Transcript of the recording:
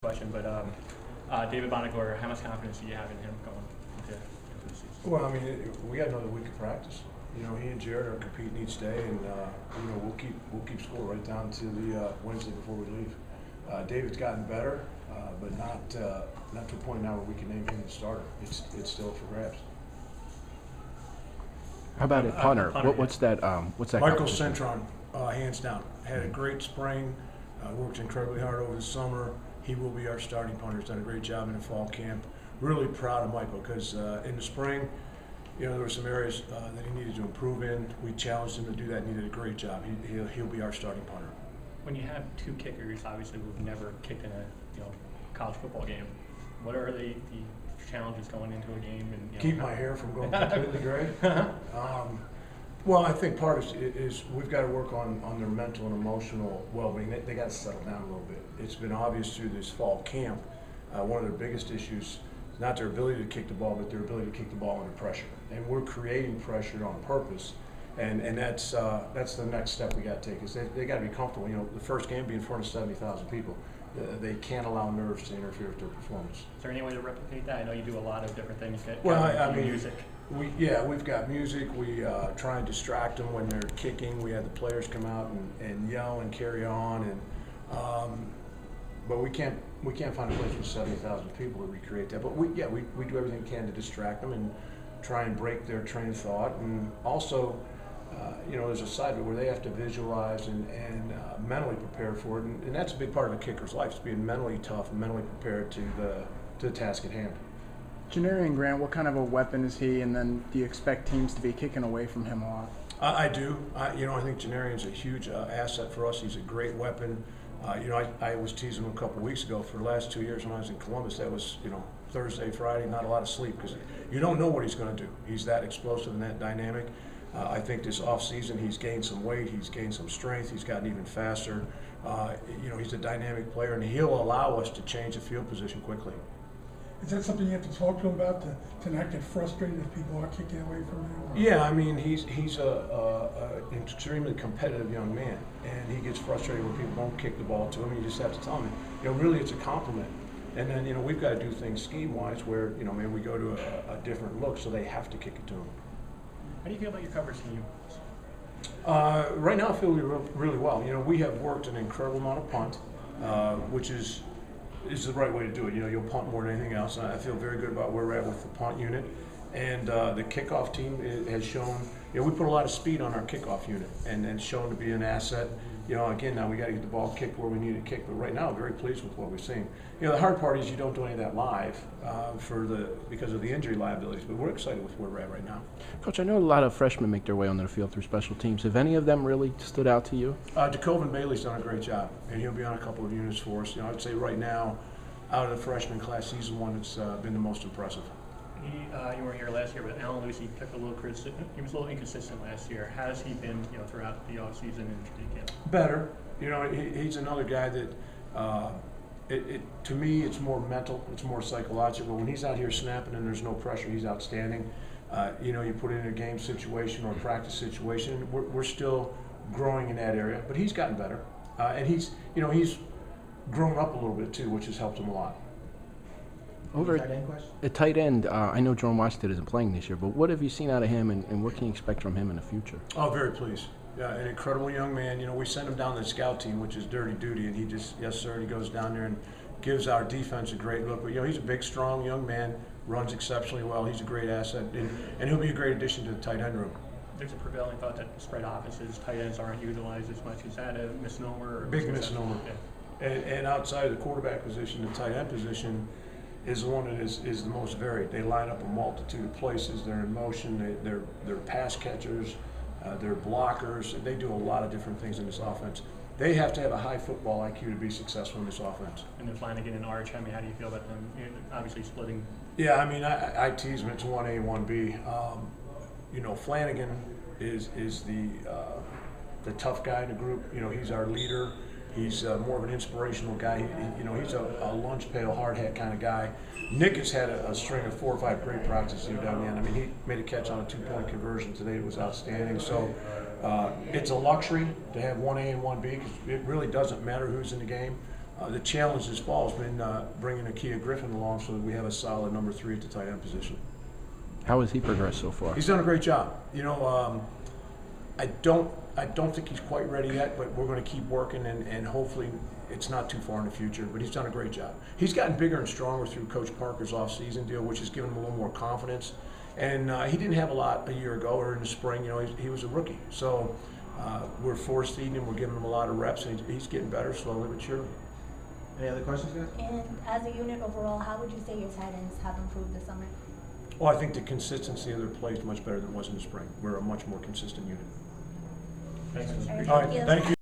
question, but David Bonagor, how much confidence do you have in him going into the season? Well, I mean, we got another week of practice. You know, he and Jared are competing each day, and you know, we'll keep score right down to the Wednesday before we leave. David's gotten better, but not to a point now where we can name him the starter. It's still up for grabs. How about a punter? What's that? Michael Centron, hands down, had a great spring. Worked incredibly hard over the summer. He will be our starting punter. He's done a great job in the fall camp. Really proud of Michael because in the spring, you know, there were some areas that he needed to improve in. We challenged him to do that, and he did a great job. He'll be our starting punter. When you have two kickers, obviously we've never kicked in a college football game. What are the challenges going into a game? And keep my hair from going completely gray. Well, I think part is we've got to work on their mental and emotional well-being. They got to settle down a little bit. It's been obvious through this fall camp. One of their biggest issues is not their ability to kick the ball, but their ability to kick the ball under pressure. And we're creating pressure on purpose. And that's the next step we got to take. Is they got to be comfortable. You know, the first game being in front of 70,000 people. They can't allow nerves to interfere with their performance. Is there any way to replicate that? I know you do a lot of different things. Well, I mean, music. We've got music. We try and distract them when they're kicking. We have the players come out and yell and carry on, but we can't find a place for 70,000 people to recreate that. But we do everything we can to distract them and try and break their train of thought. And also, you know, there's a side of it where they have to visualize and mentally prepare for it, and that's a big part of a kicker's life, is being mentally tough and mentally prepared to the task at hand. Janarian Grant, what kind of a weapon is he, and then do you expect teams to be kicking away from him a lot? I do. You know, I think Janarian's a huge asset for us. He's a great weapon. You know, I was teasing him a couple of weeks ago. For the last 2 years when I was in Columbus, that was, you know, Thursday, Friday, not a lot of sleep because you don't know what he's going to do. He's that explosive and that dynamic. I think this offseason he's gained some weight, he's gained some strength, he's gotten even faster. You know, he's a dynamic player, and he'll allow us to change the field position quickly. Is that something you have to talk to him about to not get frustrated if people are kicking away from him? Yeah, I mean, he's an extremely competitive young man, and he gets frustrated when people don't kick the ball to him. You just have to tell him, you know, really it's a compliment. And then, you know, we've got to do things scheme-wise where, you know, maybe we go to a different look so they have to kick it to him. How do you feel about your coverage team? Right now I feel really well. You know, we have worked an incredible amount of punt, which is the right way to do it. You know, you'll punt more than anything else. And I feel very good about where we're at with the punt unit. And the kickoff team has shown, you know, we put a lot of speed on our kickoff unit and shown to be an asset. You know, again, now we got to get the ball kicked where we need it kicked, but right now I'm very pleased with what we've seen. You know, the hard part is you don't do any of that live because of the injury liabilities, but we're excited with where we're at right now. Coach, I know a lot of freshmen make their way onto the field through special teams. Have any of them really stood out to you? Jacobin Bailey's done a great job, and he'll be on a couple of units for us. You know, I'd say right now, out of the freshman class, he's the one that's been the most impressive. You weren't here last year, but Alan Lucy took he was a little inconsistent last year. Has he been, you know, throughout the offseason and training camp? Better. You know, he's another guy that, to me, it's more mental, it's more psychological. When he's out here snapping and there's no pressure, he's outstanding. You know, you put it in a game situation or a practice situation, we're still growing in that area, but he's gotten better. And he's grown up a little bit too, which has helped him a lot. Over at tight end, I know Jerome Washington isn't playing this year, but what have you seen out of him, and what can you expect from him in the future? Oh, very pleased. Yeah, an incredible young man. You know, we send him down to the scout team, which is dirty duty, and he just, yes sir, he goes down there and gives our defense a great look. But, you know, he's a big, strong young man, runs exceptionally well. He's a great asset, and he'll be a great addition to the tight end room. There's a prevailing thought that spread offenses, tight ends aren't utilized as much. Is that a misnomer? Or big misnomer. Yeah. And outside of the quarterback position, the tight end position is the one that is the most varied. They line up a multitude of places. They're in motion. They're pass catchers. They're blockers. They do a lot of different things in this offense. They have to have a high football IQ to be successful in this offense. And then Flanagan and Arch, I mean, how do you feel about them? Obviously splitting. Yeah, I mean, I tease them. It's 1A, 1B. You know, Flanagan is the tough guy in the group. You know, he's our leader. He's more of an inspirational guy. You know, he's a lunch pail, hard hat kind of guy. Nick has had a string of 4 or 5 great practices here down the end. I mean, he made a catch on a 2-point conversion today. It was outstanding. So it's a luxury to have 1A and 1B because it really doesn't matter who's in the game. The challenge this fall has been bringing Akia Griffin along so that we have a solid number 3 at the tight end position. How has he progressed so far? He's done a great job. You know, I don't think he's quite ready yet, but we're going to keep working, and hopefully it's not too far in the future. But he's done a great job. He's gotten bigger and stronger through Coach Parker's off-season deal, which has given him a little more confidence. And he didn't have a lot a year ago or in the spring. You know, he was a rookie, so we're force feeding him. We're giving him a lot of reps, and he's getting better slowly but surely. Any other questions, guys? And as a unit overall, how would you say your tight ends have improved this summer? Well, I think the consistency of their play is much better than it was in the spring. We're a much more consistent unit. Thanks, Mr. All right, All right, thank you.